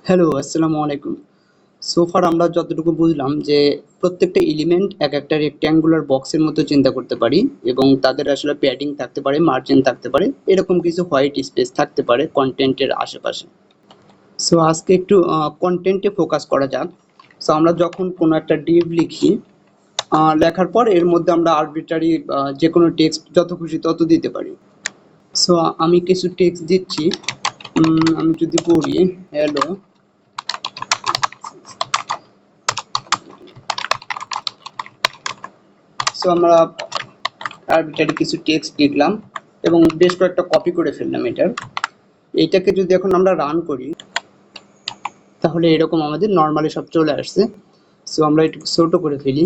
Hello, আসসালামু আলাইকুম। So far আমরা যতটুকু বুঝলাম যে প্রত্যেকটা এলিমেন্ট এক একটা রেক্ট্যাঙ্গুলার বক্সের মতো চিন্তা করতে পারি এবং তাদের আসলে প্যাডিং থাকতে পারে, মার্জিন থাকতে পারে, এরকম কিছু হোয়াইট স্পেস থাকতে পারে কন্টেন্টের আশেপাশে। সো আজকে একটু কন্টেন্টে ফোকাস করা যাক। সো আমরা যখন কোনো একটা ডিভ লিখি, লেখার পর এর মধ্যে আমরা আরবিট্রারি যে কোনো টেক্সট যত খুশি তত দিতে পারি। সো আমি কিছু টেক্সট দিচ্ছি। আমি যদি বলি হ্যালো, সো আমরা আরবিট্রারি কিছু টেক্সট লিখলাম এবং বেশ কয়েকটা কপি করে ফেললাম এইটাকে যদি এখন আমরা রান করি তাহলে এরকম আমাদের নর্মালি সব চলে আসছে। সো আমরা একটু ছোট করে ফেলি।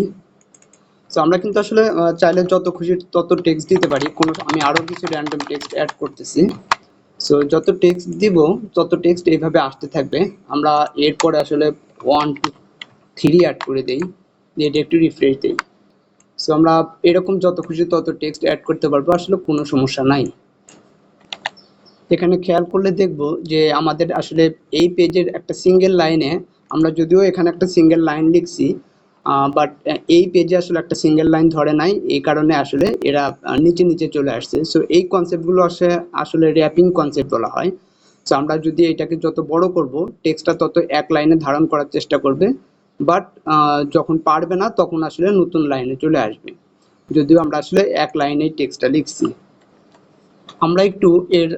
সো আমরা কিন্তু আসলে চাইলে যত খুশি তত টেক্সট দিতে পারি। আমি আরও কিছু র্যান্ডম টেক্সট অ্যাড করতেছি। সো যত টেক্সট দিব তত টেক্সট এইভাবে আসতে থাকবে। আমরা এরপরে আসলে 1 2 3 অ্যাড করে দেই, দিয়ে এটা একটু রিফ্রেশ দিই। সো আমরা এরকম যত খুশি তত টেক্সট অ্যাড করতে পারবো, আসলে কোনো সমস্যা নাই। এখানে খেয়াল করলে দেখব যে আমাদের আসলে এই পেজের একটা সিঙ্গেল লাইনে, আমরা যদিও এখানে একটা সিঙ্গেল লাইন লিখছি, বাট এই পেজে আসলে একটা সিঙ্গেল লাইন ধরে নাই, এই কারণে আসলে এরা নিচে নিচে চলে আসছে। সো এই কনসেপ্টগুলো আসলে র্যাপিং কনসেপ্ট বলা হয়। সো আমরা যদি এটাকে যত বড় করব, টেক্সটটা তত এক লাইনে ধারণ করার চেষ্টা করবে, বাট যখন পারবে না তখন আসলে নতুন লাইনে চলে আসবে, যদিও আমরা আসলে এক লাইনেই টেক্সটটা লিখছি। আমরা একটু এর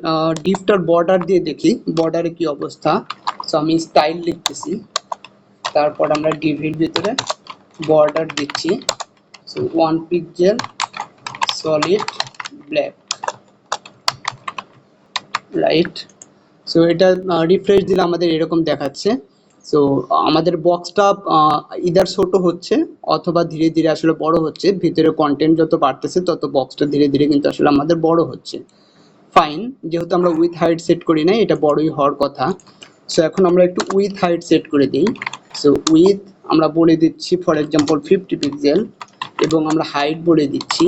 ডিফটার বর্ডার দিয়ে দেখি বর্ডারে কি অবস্থা। সো আমি স্টাইল লিখতেছি, তারপর আমরা ডিভির ভিতরে বর্ডার দিচ্ছি। So 1 pixel solid black, right. So এটা রিফ্রেশ দিলে আমাদের এরকম দেখাচ্ছে। সো আমাদের বক্সটা ইদার ছোট হচ্ছে অথবা ধীরে ধীরে আসলে বড় হচ্ছে। ভিতরে কন্টেন্ট যত বাড়তেছে তত বক্সটা ধীরে ধীরে কিন্তু আসলে আমাদের বড় হচ্ছে। ফাইন, যেহেতু আমরা উইথ হাইট সেট করি না, এটা বড়ই হওয়ার কথা। সো এখন আমরা একটু উইথ হাইট সেট করে দিই। সো উইথ আমরা বলে দিচ্ছি ফর এক্সাম্পল 50 পিক্সেল, এবং আমরা হাইট বলে দিচ্ছি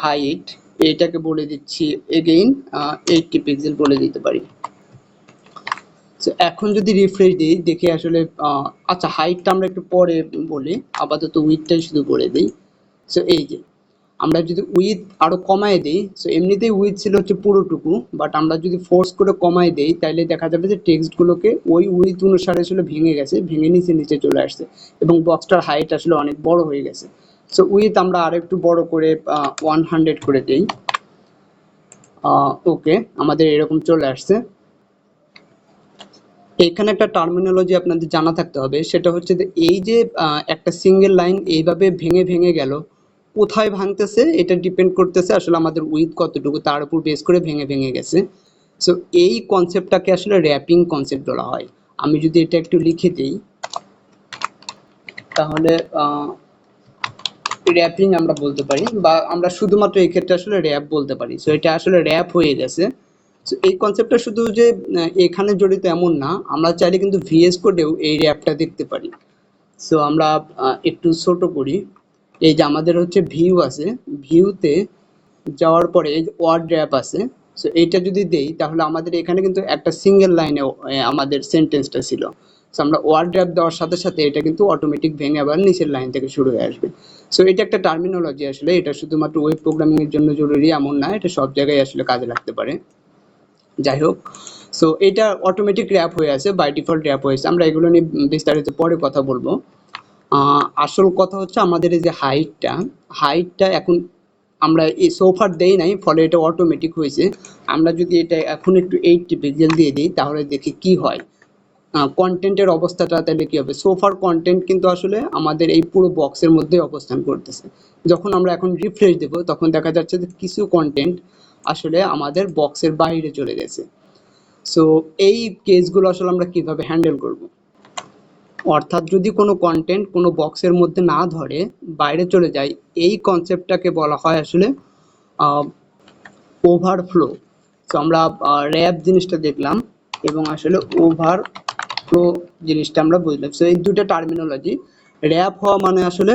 হাইট, এটাকে বলে দিচ্ছি এগেইন 80 পিক্সেল বলে দিতে পারি। সো এখন যদি রিফ্রেশ দিই দেখি আসলে আচ্ছা, হাইটটা আমরা একটু পরে বলি, আপাতত উইথটাই শুধু বলে দিই। সো এই যে আমরা যদি উইথ আরো কমায় দেই, সো এমনিতেই উইথ ছিল হচ্ছে পুরোটুকু, বাট আমরা যদি ফোর্স করে কমায় দেই তাহলে দেখা যাবে যে টেক্সটগুলোকে ওই উইথ অনুসারে আসলে ভেঙে গেছে, ভেঙে নিচে নিচে চলে আসছে এবং বক্সটার হাইট আসলে অনেক বড় হয়ে গেছে। সো উইথ আমরা আর একটু বড় করে 100 করে দেই। ওকে, আমাদের এরকম চলে আসছে। এখানে একটা টার্মিনোলজি আপনাদের জানা থাকতে হবে, সেটা হচ্ছে যে এই যে একটা সিঙ্গেল লাইন এইভাবে ভেঙে ভেঙে গেল, কোথায় ভাঙতেছে এটা ডিপেন্ড করতেছে আসলে আমাদের উইথ কতটুকু, তার উপর বেস করে ভেঙে ভেঙে গেছে। সো এই কনসেপ্টটাকে আসলে র্যাপিং কনসেপ্ট বলা হয়। আমি যদি এটা একটু লিখে দিই তাহলে র্যাপিং আমরা বলতে পারি, বা আমরা শুধুমাত্র এই ক্ষেত্রে আসলে র্যাপ বলতে পারি। সো এটা আসলে র্যাপ হয়ে গেছে। সো এই কনসেপ্টটা শুধু যে এখানে জড়িত এমন না, আমরা চাইলে কিন্তু ভিএস কোডেও এই র্যাপটা দেখতে পারি। সো আমরা একটু ছোট করি। এই যে আমাদের হচ্ছে ভিউ আছে, ভিউতে যাওয়ার পরে এই যে ওয়ার্ড র্যাপ আছে। সো এইটা যদি দেই তাহলে আমাদের এখানে কিন্তু একটা সিঙ্গেল লাইনে আমাদের সেন্টেন্সটা ছিল। সো আমরা ওয়ার্ড র্যাপ দেওয়ার সাথে সাথে এটা কিন্তু অটোমেটিক ভেঙে আবার নিচের লাইন থেকে শুরু হয়ে আসবে। সো এটা একটা টার্মিনোলজি, আসলে এটা শুধুমাত্র ওয়েব প্রোগ্রামিং এর জন্য জরুরি এমন না, এটা সব জায়গায় আসলে কাজে লাগতে পারে। যাই হোক, সো এটা অটোমেটিক র্যাপ হয়ে আছে, বাই ডিফল্ট র্যাপ হয়েছে। আমরা এগুলো নিয়ে বিস্তারিত পরে কথা বলবো। আসল কথা হচ্ছে আমাদের এই যে হাইটটা এখন আমরা এই সোফার দেই নাই, ফলে এটা অটোমেটিক হয়েছে। আমরা যদি এটা এখন একটু 80 পিক্সেল দিয়ে দিই তাহলে দেখি কি হয়, কন্টেন্টের অবস্থাটা তাহলে কি হবে। সোফার কন্টেন্ট কিন্তু আসলে আমাদের এই পুরো বক্সের মধ্যে অবস্থান করতেছে। যখন আমরা এখন রিফ্রেশ দেব তখন দেখা যাচ্ছে যে কিছু কন্টেন্ট আসলে আমাদের বক্সের বাইরে চলে গেছে। সো এই কেসগুলো আসলে আমরা কিভাবে হ্যান্ডেল করব, অর্থাৎ যদি কোনো কন্টেন্ট কোনো বক্সের মধ্যে না ধরে বাইরে চলে যায়, এই কনসেপ্টটাকে বলা হয় আসলে ওভারফ্লো। তো আমরা র্যাপ জিনিসটা দেখলাম এবং আসলে ওভারফ্লো জিনিসটা আমরা বুঝলাম। সো এই দুটো টার্মিনোলজি, র্যাপ হওয়া মানে আসলে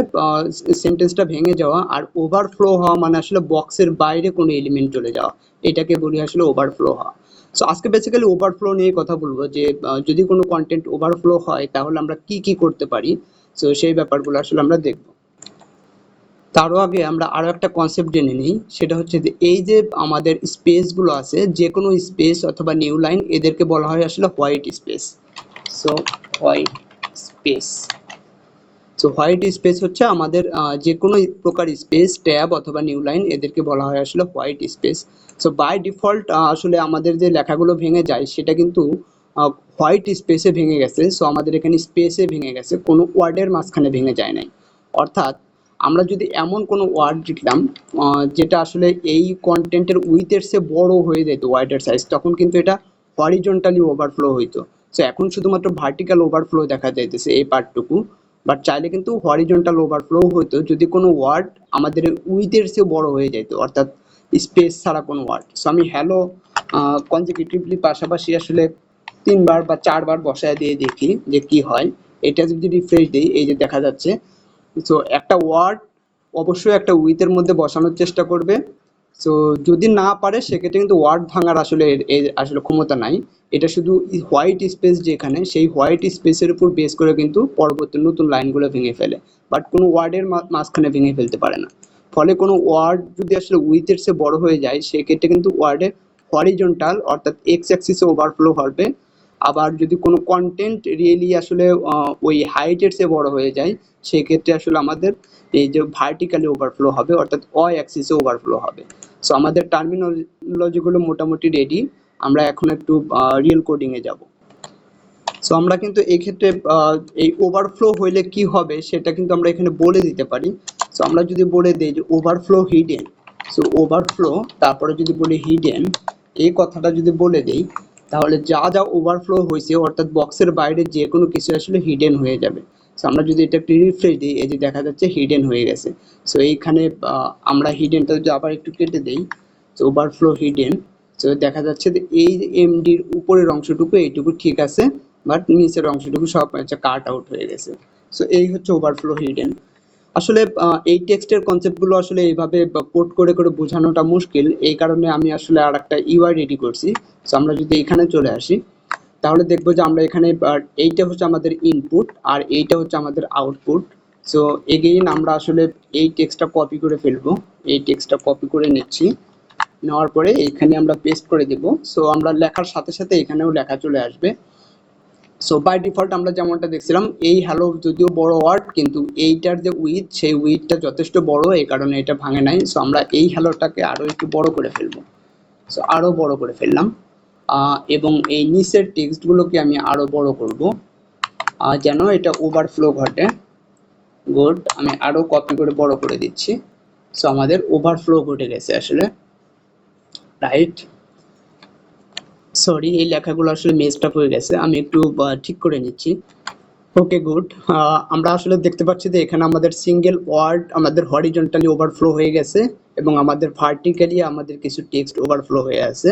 সেন্টেন্সটা ভেঙে যাওয়া, আর ওভারফ্লো হওয়া মানে আসলে বক্সের বাইরে কোনো এলিমেন্ট চলে যাওয়া, এটাকে বলি আসলে ওভারফ্লো হওয়া। সো আজকে বেসিক্যালি ওভারফ্লো নিয়ে কথা বলবো যে যদি কোনো কন্টেন্ট ওভারফ্লো হয় তাহলে আমরা কি কি করতে পারি। সো সেই ব্যাপারগুলো আসলে আমরা দেখব। তারও আগে আমরা আরো একটা কনসেপ্ট জেনে নিই, সেটা হচ্ছে যে এই যে আমাদের স্পেসগুলো আছে, যে কোনো স্পেস অথবা নিউ লাইন, এদেরকে বলা হয় আসলে white space. So white space, so white space হচ্ছে আমাদের যে কোনো প্রকার স্পেস, ট্যাব অথবা নিউ লাইন, এদেরকে বলা হয় আসলে white space. So by default আসলে আমাদের যে লেখাগুলো ভেঙে যায় সেটা কিন্তু হোয়াইট স্পেসে ভেঙে গেছে। সো আমাদের এখানে স্পেসে ভেঙে গেছে, কোনো ওয়ার্ডের মাঝখানে ভেঙে যায় নাই। অর্থাৎ আমরা যদি এমন কোনো ওয়ার্ড লিখলাম যেটা আসলে এই কন্টেন্টের উইথের চেয়ে বড় হয়ে যেত ওয়ার্ডের সাইজ, তখন কিন্তু এটা হরিজন্টালি ওভারফ্লো হইতো। সো এখন শুধুমাত্র ভার্টিক্যাল ওভারফ্লো দেখা যাইতেছে এই পার্টটুকু, বাট চাইলে কিন্তু হরিজন্টাল ওভারফ্লো হইতো যদি কোনো ওয়ার্ড আমাদের উইথের চেয়ে বড় হয়ে যেত, অর্থাৎ স্পেস ছাড়া কোনো ওয়ার্ড। সো আমি হ্যালো কনজিকিউটিভলি পাশাপাশি আসলে 3 বার বা 4 বার বসায় দিয়ে দেখি যে কি হয়। এটা যদি রিফ্রেশ দিই, এই যে দেখা যাচ্ছে। সো একটা ওয়ার্ড অবশ্যই একটা উইথের মধ্যে বসানোর চেষ্টা করবে। সো যদি না পারে সেক্ষেত্রে কিন্তু ওয়ার্ড ভাঙার আসলে আসলে ক্ষমতা নাই। এটা শুধু হোয়াইট স্পেস যেখানে, সেই হোয়াইট স্পেসের উপর বেস করে কিন্তু পরবর্তী নতুন লাইনগুলো ভেঙে ফেলে, বাট কোনো ওয়ার্ডের মাঝখানে ভেঙে ফেলতে পারে না। ফলে কোনো ওয়ার্ড যদি আসলে উইথের চেয়ে বড় হয়ে যায় সেক্ষেত্রে কিন্তু ওয়ার্ডে হরিজন্টাল অর্থাৎ এক্স অ্যাক্সিসে ওভারফ্লো হবে। আবার যদি কোনো কন্টেন্ট রিয়েলি আসলে ওই হাইটের চেয়ে বড় হয়ে যায় সেক্ষেত্রে আসলে আমাদের এই যে ভার্টিক্যালি ওভারফ্লো হবে, অর্থাৎ অ্যাক্সিসে ওভারফ্লো হবে। সো আমাদের টার্মিনোলজিগুলো মোটামুটি রেডি, আমরা এখন একটু রিয়েল কোডিংয়ে যাব। সো আমরা কিন্তু এই ক্ষেত্রে এই ওভারফ্লো হইলে কি হবে সেটা কিন্তু আমরা এখানে বলে দিতে পারি। সো আমরা যদি বলে দিই যে ওভারফ্লো হিডেন, সো ওভারফ্লো তারপরে যদি বলি হিডেন, এই কথাটা যদি বলে দিই তাহলে যা যা ওভারফ্লো হয়েছে অর্থাৎ বক্সের বাইরে যে কোনো কিছু আসলে হিডেন হয়ে যাবে। সো আমরা যদি এটা একটু রিফ্রেশ দিই, এই যে দেখা যাচ্ছে হিডেন হয়ে গেছে। সো এইখানে আমরা হিডেনটা যদি আবার একটু কেটে দিই, সো ওভারফ্লো হিডেন, সো দেখা যাচ্ছে যে এই এমডির উপরের অংশটুকু এইটুকু ঠিক আছে, বাট নিচের অংশটুকু সব হচ্ছে কাট আউট হয়ে গেছে। সো এই হচ্ছে ওভারফ্লো হিডেন। আসলে এই টেক্সটের কনসেপ্টগুলো আসলে এইভাবে কোড করে করে বোঝানোটা মুশকিল, এই কারণে আমি আসলে আর একটা ইউআই রেডি করছি। সো আমরা যদি এখানে চলে আসি তাহলে দেখবো যে আমরা এখানে এইটা হচ্ছে আমাদের ইনপুট আর এইটা হচ্ছে আমাদের আউটপুট। সো এগেইন আমরা আসলে এই টেক্সটটা কপি করে ফেলবো, এই টেক্সটটা কপি করে নিচ্ছি, নেওয়ার পরে এখানে আমরা পেস্ট করে দেব। সো আমরা লেখার সাথে সাথে এখানেও লেখা চলে আসবে। সো বাই ডিফল্ট আমরা যেমনটা দেখছিলাম, এই হ্যালো যদিও বড় ওয়ার্ড কিন্তু এইটার যে উইথ, সেই উইথটা যথেষ্ট বড়, এই কারণে এটা ভাঙে নাই। সো আমরা এই হ্যালোটাকে আরও একটু বড় করে ফেলবো। সো আরও বড় করে ফেললাম, এবং এই নিচের টেক্সটগুলোকে আমি আরও বড় করব যেন এটা ওভারফ্লো ঘটে। গুড, আমি আরও কপি করে বড় করে দিচ্ছি। সো আমাদের ওভারফ্লো ঘটে গেছে আসলে, রাইট। সরি, এই লেখাগুলো আসলে মেজড আপ হয়ে গেছে, আমি একটু ঠিক করে নিচ্ছি। ওকে, গুড। আমরা আসলে দেখতে পাচ্ছি যে এখানে আমাদের সিঙ্গেল ওয়ার্ড আমাদের হরিজন্টালি ওভারফ্লো হয়ে গেছে এবং আমাদের ভার্টিক্যালি আমাদের কিছু টেক্সট ওভারফ্লো হয়ে আছে।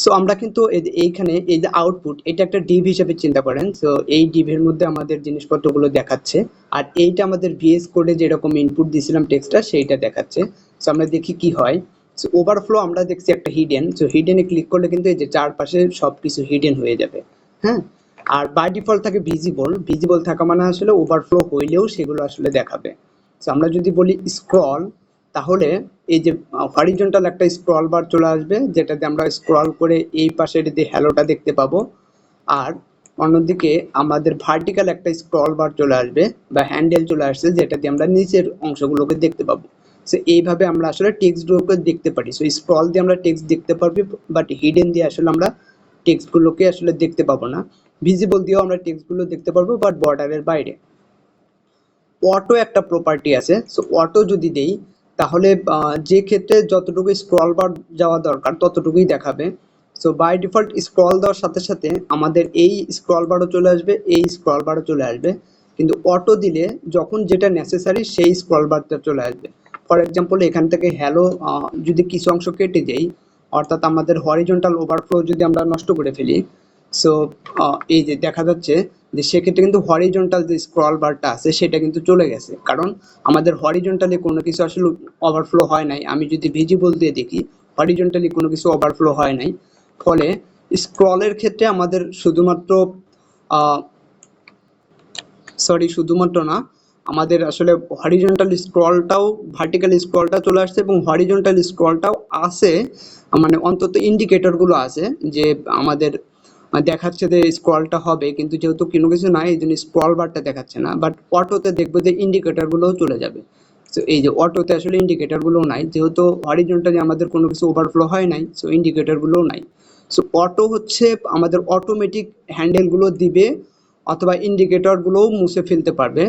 সো আমরা কিন্তু এইখানে এই যে আউটপুট, এটা একটা ডিভ হিসেবে চিন্তা করেন। সো এই ডিভের মধ্যে আমাদের জিনিসপত্রগুলো দেখাচ্ছে, আর এইটা আমাদের ভিএস কোডে যেরকম ইনপুট দিয়েছিলাম টেক্সটটা সেইটা দেখাচ্ছে। সো আমরা দেখি কি হয়। সো ওভারফ্লো আমরা দেখছি একটা হিডেন, সো হিডেনে ক্লিক করলে কিন্তু এই যে চারপাশে সব কিছু হিডেন হয়ে যাবে। হ্যাঁ, আর বাই ডিফল্ট থাকে ভিজিবল, ভিজিবল থাকা মানে আসলে ওভারফ্লো হইলেও সেগুলো আসলে দেখাবে। সো আমরা যদি বলি স্ক্রল, তাহলে এই যে হরিজন্টাল একটা স্ক্রল বার চলে আসবে যেটাতে আমরা স্ক্রল করে এই পাশের যে হ্যালোটা দেখতে পাবো, আর অন্যদিকে আমাদের ভার্টিক্যাল একটা স্ক্রল বার চলে আসবে বা হ্যান্ডেল চলে আসছে যেটাতে আমরা নিচের অংশগুলোকে দেখতে পাবো। সো এইভাবে আমরা আসলে টেক্সটগুলোকে দেখতে পারি। সো স্ক্রল দিয়ে আমরা টেক্সট দেখতে পারবি, বাট হিডেন দিয়ে আসলে আমরা টেক্সটগুলোকে আসলে দেখতে পাবো না। ভিজিবল দিয়েও আমরা টেক্সটগুলো দেখতে পারবো, বাট বর্ডারের বাইরে। অটো একটা প্রপার্টি আছে, সো অটো যদি দেই তাহলে যে ক্ষেত্রে যতটুকু স্ক্রল বার যাওয়া দরকার ততটুকুই দেখাবে। সো বাই ডিফল্ট স্ক্রল দেওয়ার সাথে সাথে আমাদের এই স্ক্রল বারও চলে আসবে, এই স্ক্রল বারও চলে আসবে, কিন্তু অটো দিলে যখন যেটা নেসেসারি সেই স্ক্রল বারটা চলে আসবে। ফর এক্সাম্পল এখান থেকে হ্যালো যদি কিছু অংশ কেটে যাই, অর্থাৎ আমাদের হরিজন্টাল ওভারফ্লো যদি আমরা নষ্ট করে ফেলি, সো এই যে দেখা যাচ্ছে যে সেক্ষেত্রে কিন্তু হরিজন্টাল যে স্ক্রল বারটা আছে সেটা কিন্তু চলে গেছে, কারণ আমাদের হরিজন্টালি কোনো কিছু আসলে ওভারফ্লো হয় নাই। আমি যদি ভিজিবল দিয়ে দেখি, হরিজন্টালি কোনো কিছু ওভারফ্লো হয় নাই, ফলে স্ক্রলের ক্ষেত্রে আমাদের শুধুমাত্র শুধুমাত্র না, আমাদের আসলে হরিজন্টাল স্ক্রলটাও, ভার্টিক্যাল স্ক্রলটা চলে আসছে এবং হরিজন্টাল স্ক্রলটাও আছে, মানে অন্তত ইন্ডিকেটরগুলো আছে যে আমাদের দেখাচ্ছে যে স্ক্রলটা হবে, কিন্তু যেহেতু কোনো কিছু নাই এই জন্য স্ক্রল বারটা দেখাচ্ছে না। বাট অটোতে দেখবো যে ইন্ডিকেটরগুলোও চলে যাবে। সো এই যে অটোতে আসলে ইন্ডিকেটরগুলোও নাই, যেহেতু হরিজন্টালি আমাদের কোনো কিছু ওভারফ্লো হয় নাই, সো ইন্ডিকেটরগুলোও নাই। সো অটো হচ্ছে আমাদের অটোমেটিক হ্যান্ডেলগুলো দিবে অথবা ইন্ডিকেটরগুলোও মুছে ফেলতে পারবে।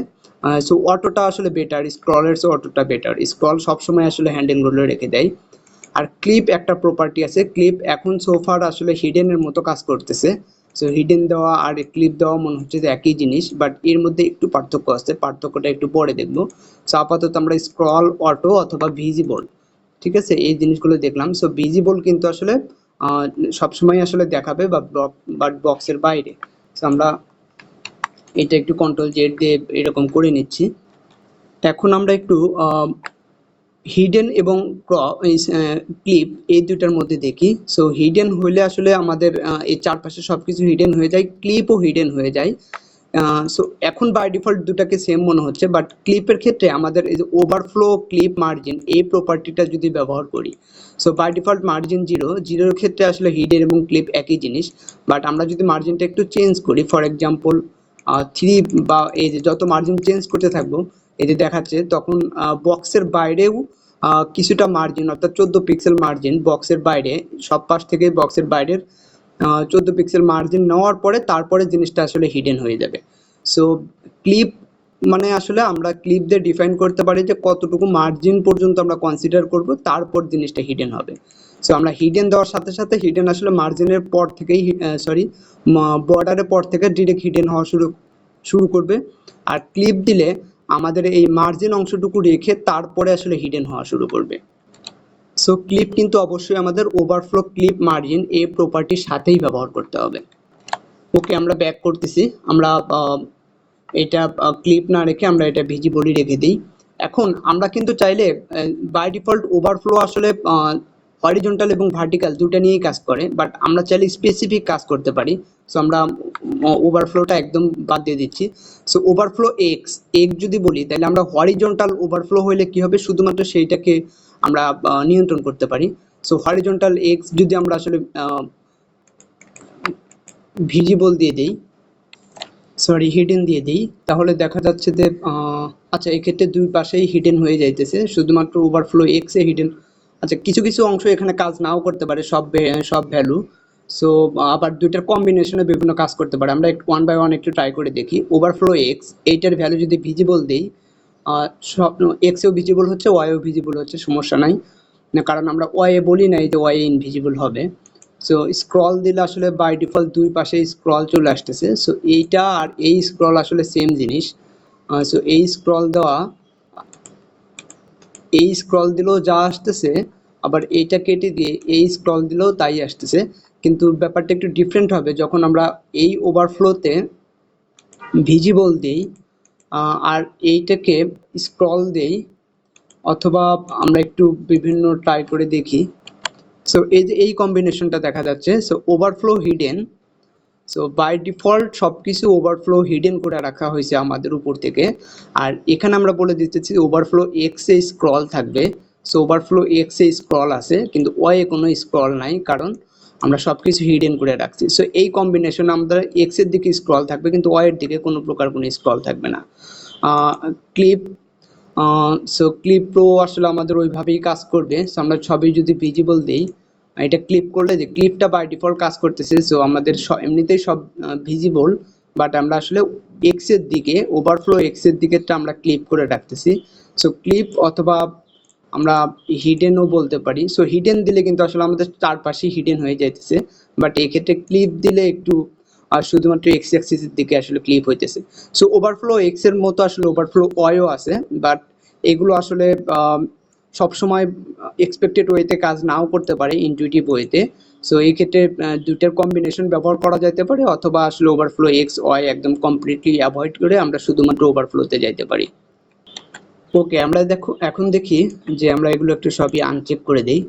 সো অটোটা আসলে বেটার, স্ক্রলের চেয়ে অটোটা বেটার। স্ক্রল সবসময় আসলে হ্যান্ডেলগুলো রেখে দেয়। আর ক্লিপ একটা প্রপার্টি আছে, ক্লিপ এখন সোফার আসলে হিডেনের মতো কাজ করতেছে। সো হিডেন দেওয়া আর ক্লিপ দেওয়া মনে হচ্ছে যে একই জিনিস, বাট এর মধ্যে একটু পার্থক্য আছে, পার্থক্যটা একটু পরে দেখবো। সো আপাতত আমরা স্ক্রল, অটো অথবা ভিজিবল, ঠিক আছে, এই জিনিসগুলো দেখলাম। সো ভিজিবল কিন্তু আসলে সবসময় আসলে দেখাবে বাট বক্সের বাইরে। সো আমরা এটা একটু কন্ট্রোল জেড দিয়ে এরকম করে নিচ্ছি। এখন আমরা একটু হিডেন এবং ক্লিপ এই দুটার মধ্যে দেখি। সো হিডেন হইলে আসলে আমাদের এই চারপাশে সবকিছু হিডেন হয়ে যায়, ক্লিপও হিডেন হয়ে যায়। সো এখন বাই ডিফল্ট দুটাকে সেম মনে হচ্ছে, বাট ক্লিপের ক্ষেত্রে আমাদের এই যে ওভারফ্লো ক্লিপ মার্জিন এই প্রপার্টিটা যদি ব্যবহার করি, সো বাই ডিফল্ট মার্জিন জিরোর ক্ষেত্রে আসলে হিডেন এবং ক্লিপ একই জিনিস। বাট আমরা যদি মার্জিনটা একটু চেঞ্জ করি, ফর এক্সাম্পল 3, বা এই যে যত মার্জিন চেঞ্জ করতে থাকবো এই যে দেখাচ্ছে, তখন বক্সের বাইরেও কিছুটা মার্জিন, অর্থাৎ 14 পিক্সেল মার্জিন বক্সের বাইরে, সব পাশ থেকে বক্সের বাইরের 14 পিক্সেল মার্জিন নেওয়ার পরে তারপরে জিনিসটা আসলে হিডেন হয়ে যাবে। সো ক্লিপ মানে আসলে আমরা ক্লিপ দিয়ে ডিফাইন করতে পারি যে কতটুকু মার্জিন পর্যন্ত আমরা কনসিডার করব, তারপর জিনিসটা হিডেন হবে। সো আমরা হিডেন দেওয়ার সাথে সাথে হিডেন আসলে মার্জিনের পর থেকেই বর্ডারের পর থেকে ডিরেক্ট হিডেন হওয়া শুরু করবে। আর ক্লিপ দিলে আমাদের এই মার্জিন অংশটুকু রেখে তারপরে আসলে হিডেন হওয়া শুরু করবে। সো ক্লিপ কিন্তু অবশ্যই আমাদের ওভারফ্লো ক্লিপ মার্জিন এই প্রপার্টির সাথেই ব্যবহার করতে হবে। ওকে, আমরা ব্যাক করতেছি। আমরা এটা ক্লিপ না রেখে আমরা এটা ভিজিবলই রেখে দিই। এখন আমরা কিন্তু চাইলে বাই ডিফল্ট ওভারফ্লো আসলে হরিজন্টাল এবং ভার্টিক্যাল দুটো নিয়েই কাজ করে, বাট আমরা চাইলে স্পেসিফিক কাজ করতে পারি। সো আমরা ওভারফ্লোটা একদম বাদ দিয়ে দিচ্ছি। সো ওভারফ্লো এক্স যদি বলি, তাহলে আমরা হরিজন্টাল ওভারফ্লো হইলে কি হবে, শুধুমাত্র সেইটাকে আমরা নিয়ন্ত্রণ করতে পারি। সো হরিজন্টাল এক্স যদি আমরা আসলে ভিজিবল দিয়ে দিই, হিডেন দিয়ে দিই, তাহলে দেখা যাচ্ছে যে আচ্ছা, এক্ষেত্রে দুই পাশেই হিডেন হয়ে যাইতেছে, শুধুমাত্র ওভারফ্লো এক্স এ হিডেন। আচ্ছা, কিছু কিছু অংশ এখানে কাজ নাও করতে পারে, সব ভ্যালু। সো আবার দুইটার কম্বিনেশনে বিভিন্ন কাজ করতে পারে। আমরা একটু ওয়ান বাই ওয়ান একটু ট্রাই করে দেখি। ওভারফ্লো এক্স এইটার ভ্যালু যদি ভিজিবল দিই, সব এক্সেও ভিজিবল হচ্ছে, ওয়াইও ভিজিবল হচ্ছে, সমস্যা নাই, কারণ আমরা ওয়াই বলি নাই যে ওয়াই ইনভিজিবল হবে। সো স্ক্রল দিলে আসলে বাই ডিফল্ট দুই পাশে স্ক্রল চলে আসতেছে। সো এইটা আর এই স্ক্রল আসলে সেম জিনিস। সো এই স্ক্রল দিলেও যা আসতেছে, আবার এইটা কেটে দিয়ে এই স্ক্রল দিলেও তাই আসতেছে, কিন্তু ব্যাপারটা একটু ডিফারেন্ট হবে যখন আমরা এই ওভারফ্লোতে ভিজিবল দিই আর এইটাকে স্ক্রল দেই, অথবা আমরা একটু বিভিন্ন ট্রাই করে দেখি। সো এই যে এই কম্বিনেশনটা দেখা যাচ্ছে। So overflow hidden, so by default সব কিছু ওভারফ্লো হিডেন করে রাখা হয়েছে আমাদের উপর থেকে। আর এখানে আমরা বলে দিতেছি ওভারফ্লো এক্সে স্ক্রল থাকবে। সো ওভারফ্লো এক্সে স্ক্রল আছে, কিন্তু ওয়াইয়ে কোনো স্ক্রল নাই, কারণ আমরা সব কিছু হিডেন করে রাখছি। সো এই কম্বিনেশন আমাদের এক্সের দিকে স্ক্রল থাকবে, কিন্তু ওয়াইয়ের দিকে কোনো প্রকার কোনো স্ক্রল থাকবে না। ক্লিপ, সো ক্লিপ প্রো আসলে আমাদের ওইভাবেই কাজ করবে। সো আমরা ছবি যদি ভিজিবল দিই, এটা ক্লিপ করলে যে ক্লিপটা বাই ডিফল্ট কাজ করতেছে, সো আমাদের এমনিতেই সব ভিজিবল, বাট আমরা আসলে এক্সের দিকে, ওভারফ্লো এক্সের দিকেরটা আমরা ক্লিপ করে রাখতেছি। সো ক্লিপ অথবা আমরা হিডেনও বলতে পারি। সো হিডেন দিলে কিন্তু আসলে আমাদের চারপাশে হিডেন হয়ে যাইতেছে, বাট এক্ষেত্রে ক্লিপ দিলে একটু আর শুধুমাত্র এক্স অ্যাক্সিসের দিকে আসলে ক্লিপ হইতেছে। সো ওভারফ্লো এক্স এর মতো আসলে ওভারফ্লো ওয়াইও আছে, বাট এগুলো আসলে সবসময় এক্সপেক্টেড ওয়েতে কাজ নাও করতে পারে, ইনটুইটিভ ওয়েতে। সো এই ক্ষেত্রে দুইটার কম্বিনেশন ব্যবহার করা যেতে পারে, অথবা আসলে ওভারফ্লো এক্স ওয়াই একদম কমপ্লিটলি অ্যাভয়েড করে আমরা শুধুমাত্র ওভারফ্লোতে যাইতে পারি। ওকে, আমরা এখন দেখি যে আমরা এগুলো একটু সবই আনচেক করে দিই।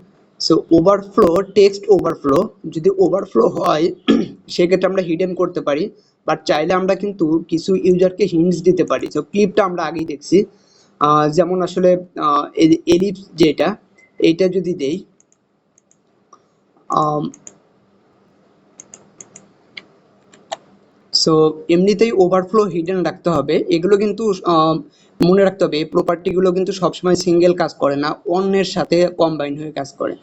সো ওভারফ্লো, টেক্সট ওভারফ্লো, যদি ওভারফ্লো হয় সেক্ষেত্রে আমরা হিডেন করতে পারি, বাট চাইলে আমরা কিন্তু কিছু ইউজারকে হিন্টস দিতে পারি। সো ক্লিপটা আমরা আগেই দেখছি, যেমন আসলে এলিপস যেটা, এইটা যদি দেই, সো এমনিতেই ওভারফ্লো হিডেন রাখতে হবে। এগুলো কিন্তু মনে রাখতে হবে, এই প্রপার্টিগুলো কিন্তু সবসময় সিঙ্গেল কাজ করে না, অন্যের সাথে কম্বাইন হয়ে কাজ করে।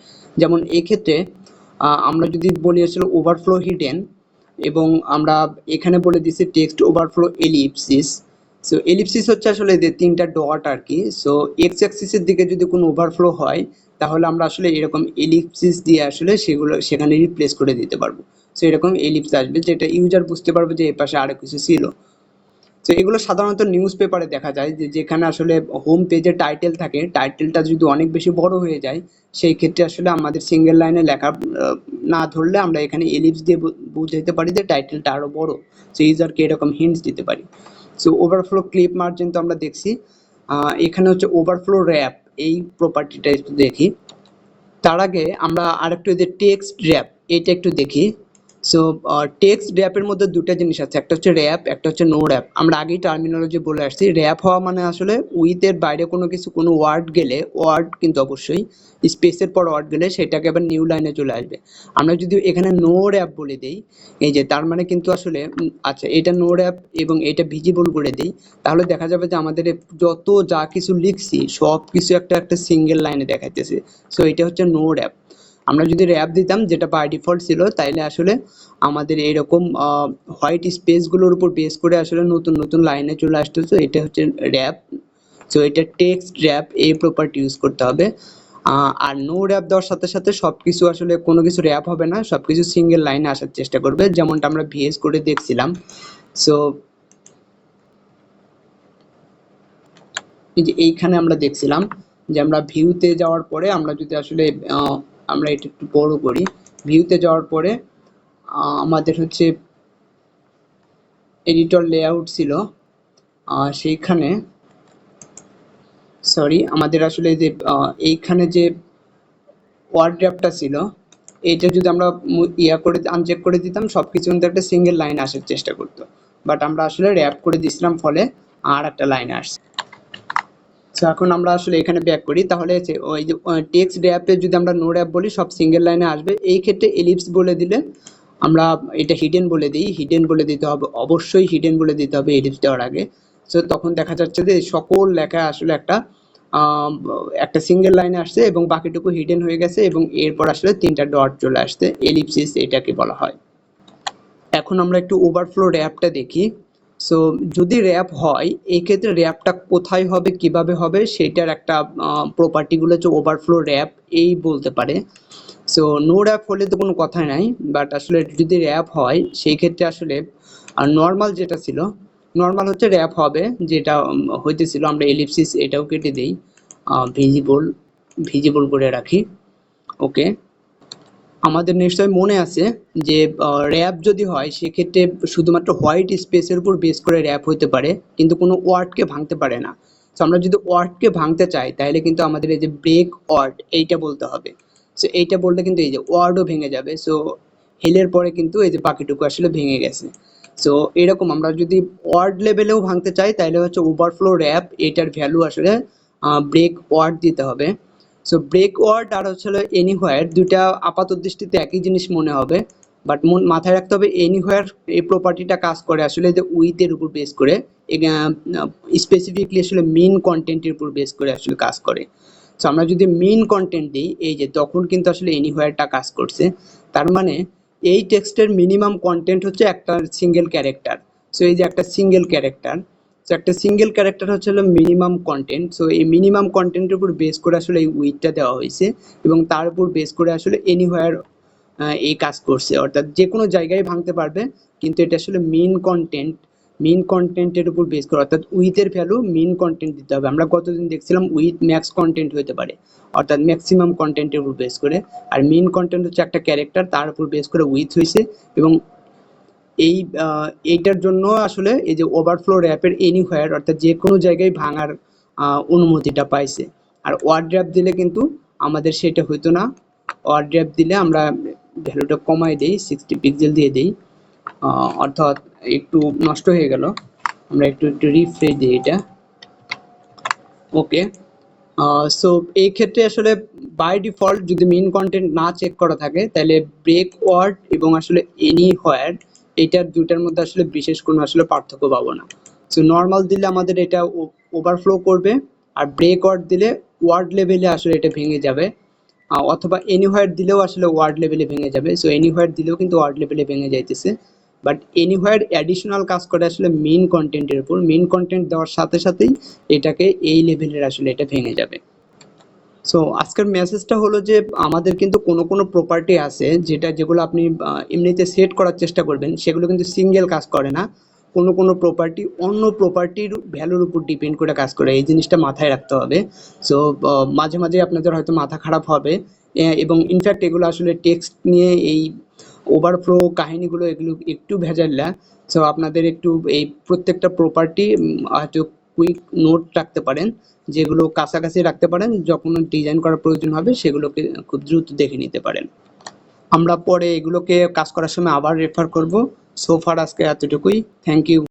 যেমন এই ক্ষেত্রে আমরা যদি বলি আসলে ওভারফ্লো হিডেন, এবং আমরা এখানে বলে দিচ্ছি text overflow ellipsis. So ellipsis হচ্ছে আসলে যে তিনটা ডট আর কি। সো এক্স অ্যাক্সিসের দিকে যদি কোনো ওভারফ্লো হয় তাহলে আমরা আসলে এরকম এলিপসিস দিয়ে আসলে সেগুলো সেখানে রিপ্লেস করে দিতে পারবো। সো এরকম এলিপস আসবে, যেটা ইউজার বুঝতে পারবে যে এর পাশে আরো কিছু ছিল। তো এগুলো সাধারণত নিউজ পেপারে দেখা যায়, যে যেখানে আসলে হোম পেজে টাইটেল থাকে, টাইটেলটা যদি অনেক বেশি বড় হয়ে যায় সেই ক্ষেত্রে আসলে আমাদের সিঙ্গেল লাইনে লেখা না ধরলে আমরা এখানে এলিপস দিয়ে বুঝাইতে পারি যে টাইটেলটা আরো বড়। সো ইউজারকে এরকম হিন্টস দিতে পারি। সো ওভারফ্লো ক্লিপ মার্জিন তো আমরা দেখছি। এখানে হচ্ছে ওভারফ্লো র্যাপ, এই প্রপার্টিটা একটু দেখি। তার আগে আমরা আরেকটু এদের টেক্সট র্যাপ এটা একটু দেখি। সো টেক্সট র্যাপের মধ্যে দুটো জিনিস আছে, একটা হচ্ছে র্যাপ, একটা হচ্ছে নো র্যাপ। আমরা আগেই টার্মিনোলজি বলে আসছি, র্যাপ হওয়া মানে আসলে উইথের বাইরে কোনো কিছু, কোনো ওয়ার্ড গেলে, ওয়ার্ড কিন্তু অবশ্যই স্পেসের পর ওয়ার্ড গেলে সেটাকে আবার নিউ লাইনে চলে আসবে। আমরা যদি এখানে নো র্যাপ বলে দেই, এই যে তার মানে কিন্তু আসলে আচ্ছা এটা নো র্যাপ এবং এটা ভিজিবল করে দেই, তাহলে দেখা যাবে যে আমাদের যত যা কিছু লিখছি সব কিছু একটা একটা সিঙ্গেল লাইনে দেখাইতেছে। সো এটা হচ্ছে নো র্যাপ। আমরা যদি র্যাপ দিতাম, যেটা বাই ডিফল্ট ছিল, তাইলে আসলে আমাদের এরকম হোয়াইট স্পেসগুলোর উপর বেস করে আসলে নতুন নতুন লাইনে চলে আসতো। তো এটা হচ্ছে র্যাপ। সো এটা টেক্সট র্যাপ, এই প্রপার্টি ইউজ করতে হবে। আর নো র্যাপ দেওয়ার সাথে সাথে সবকিছু আসলে কোনো কিছু র্যাপ হবে না, সবকিছু সিঙ্গেল লাইনে আসার চেষ্টা করবে, যেমনটা আমরা ভিএস করে দেখছিলাম। সো এই যে এইখানে আমরা দেখছিলাম যে আমরা ভিউতে যাওয়ার পরে আমরা যদি আসলে আমরা এটা একটু বড় করি, ভিউতে যাওয়ার পরে আমাদের হচ্ছে এডিটর লেআউট ছিল, সেইখানে সরি আমাদের আসলে যে এইখানে যে ওয়ার্ড র্যাপটা ছিল, এইটা যদি আমরা ইয়া করে আনচেক করে দিতাম সবকিছু কিন্তু একটা সিঙ্গেল লাইন আসার চেষ্টা করতো, বাট আমরা আসলে র্যাপ করে দিছিলাম, ফলে আর একটা লাইন আসছে। তো এখন আমরা আসলে এখানে ব্যাক করি, তাহলে ওই যে টেক্সট র্যাপে যদি আমরা নো র্যাপ বলি সব সিঙ্গেল লাইনে আসবে। এই ক্ষেত্রে এলিপস বলে দিলে আমরা এটা হিডেন বলে দিই, হিডেন বলে দিতে হবে, অবশ্যই হিডেন বলে দিতে হবে এলিপস দেওয়ার আগে। সো তখন দেখা যাচ্ছে যে সকল লেখা আসলে একটা সিঙ্গেল লাইনে আসছে এবং বাকিটুকু হিডেন হয়ে গেছে, এবং এরপর আসলে তিনটা ডট চলে আসছে, এলিপসিস এটাকে বলা হয়। এখন আমরা একটু ওভারফ্লো র্যাপটা দেখি। সো যদি র্যাপ হয় এই ক্ষেত্রে র্যাপটা কোথায় হবে, কিভাবে হবে, সেটার একটা প্রপার্টিগুলো হচ্ছে ওভারফ্লো র্যাপ এই বলতে পারে। সো নো র্যাপ হলে তো কোনো কথাই নাই, বাট আসলে যদি র্যাপ হয় সেই ক্ষেত্রে আসলে নর্মাল যেটা ছিল, নর্মাল হচ্ছে র্যাপ হবে, যেটা হইতেছিল, আমরা এলিপসিস এটাও কেটে দিই, ভিজিবল ভিজিবল করে রাখি। ওকে, আমাদের নিশ্চয় মনে আছে যে র্যাপ যদি হয় সেক্ষেত্রে শুধুমাত্র হোয়াইট স্পেসের উপর বেস করে র্যাপ হতে পারে, কিন্তু কোনো ওয়ার্ডকে ভাঙতে পারে না। সো আমরা যদি ওয়ার্ডকে ভাঙতে চাই তাহলে কিন্তু আমাদের এই যে ব্রেক ওয়ার্ড এইটা বলতে হবে। সো এইটা বললে কিন্তু এই যে ওয়ার্ডও ভেঙে যাবে। সো হেলের পরে কিন্তু এই যে বাকিটুকু আসলে ভেঙে গেছে। সো এরকম আমরা যদি ওয়ার্ড লেভেলেও ভাঙতে চাই তাহলে হচ্ছে ওভারফ্লো র্যাপ, এটার ভ্যালু আসলে ব্রেক ওয়ার্ড দিতে হবে। সো ব্রেক ওয়ার্ড আর হচ্ছে এনিহোয়ার, দুইটা আপাত দৃষ্টিতে একই জিনিস মনে হবে, বাট মাথায় রাখতে হবে এনিহোয়ার এই প্রপার্টিটা কাজ করে আসলে যে উইথের উপর বেস করে, স্পেসিফিকলি আসলে মেইন কন্টেন্টের উপর বেস করে আসলে কাজ করে। সো আমরা যদি মেইন কন্টেন্ট দিই এই যে, তখন কিন্তু আসলে এনিহোয়ারটা কাজ করছে। তার মানে এই টেক্সটের মিনিমাম কন্টেন্ট হচ্ছে একটা সিঙ্গেল ক্যারেক্টার। সো এই যে একটা সিঙ্গেল ক্যারেক্টার, সো একটা সিঙ্গেল ক্যারেক্টার হচ্ছে মিনিমাম কন্টেন্ট। সো এই মিনিমাম কন্টেন্টের উপর বেস করে আসলে এই উইথটা দেওয়া হয়েছে, এবং তার উপর বেস করে আসলে এনিহোয়ার এই কাজ করছে, অর্থাৎ যে কোনো জায়গায় ভাঙতে পারবে, কিন্তু এটা আসলে মেইন কন্টেন্টের উপর বেস করে, অর্থাৎ উইথের ভ্যালু মেইন কন্টেন্ট দিতে হবে। আমরা গতদিন দেখছিলাম উইথ ম্যাক্স কন্টেন্ট হতে পারে, অর্থাৎ ম্যাক্সিমাম কন্টেন্টের উপর বেস করে, আর মেইন কন্টেন্ট হচ্ছে একটা ক্যারেক্টার, তার উপর বেস করে উইথ হয়েছে। এবং এইটার জন্য আসলে এই যে ওভারফ্লো র্যাপের এনিহোয়ার, অর্থাৎ যে কোনো জায়গায় ভাঙার অনুমতিটা পাইছে। আর ওয়ার্ড র্যাপ দিলে কিন্তু আমাদের সেটা হইতো না, ওয়ার্ড্র্যাপ দিলে আমরা ভ্যালুটা কমাই দিই, 60 পিক্সেল দিয়ে দিই, অর্থাৎ একটু নষ্ট হয়ে গেল, আমরা একটু রিফ্রেশ দিই এটা। ওকে, সো এই ক্ষেত্রে আসলে বাই ডিফল্ট যদি মেইন কন্টেন্ট না চেক করা থাকে তাহলে ব্রেক ওয়ার্ড এবং আসলে এনি হোয়ার এইটার দুটার মধ্যে আসলে বিশেষ কোনো আসলে পার্থক্য পাবো না। সো নর্মাল দিলে আমাদের এটা ওভারফ্লো করবে, আর ব্রেক ওয়ার্ড দিলে ওয়ার্ড লেভেলে আসলে এটা ভেঙে যাবে, অথবা এনিহোয়ার দিলেও আসলে ওয়ার্ড লেভেলে ভেঙে যাবে। সো এনিহোয়ার দিলেও কিন্তু ওয়ার্ড লেভেলে ভেঙে যাইতেছে, বাট এনিহোয়ার অ্যাডিশনাল কাজ করে আসলে মেইন কন্টেন্টের উপর, মেইন কন্টেন্ট দেওয়ার সাথে সাথেই এটাকে এই লেভেলের আসলে এটা ভেঙে যাবে। সো আজকের মেসেজটা হলো যে আমাদের কিন্তু কোনো কোনো প্রপার্টি আছে যেগুলো আপনি এমনিতে সেট করার চেষ্টা করবেন, সেগুলো কিন্তু সিঙ্গেল কাজ করে না, কোনো কোনো প্রপার্টি অন্য প্রপার্টির ভ্যালুর উপর ডিপেন্ড করে কাজ করে, এই জিনিসটা মাথায় রাখতে হবে। সো মাঝে মাঝে আপনাদের হয়তো মাথা খারাপ হবে, এবং ইনফ্যাক্ট এগুলো আসলে টেক্সট নিয়ে এই ওভারফ্লো কাহিনীগুলো এগুলো একটু ভেজাল্লা। সো আপনাদের একটু এই প্রত্যেকটা প্রপার্টি হয়তো কুইক নোট রাখতে পারেন, যেগুলো কাছাকাছি রাখতে পারেন, যখন ডিজাইন করার প্রয়োজন হবে সেগুলোকে খুব দ্রুত দেখে নিতে পারেন। আমরা পরে এগুলোকে কাজ করার সময় আবার রেফার করব। সো ফার আজকে এতটুকুই, থ্যাংক ইউ।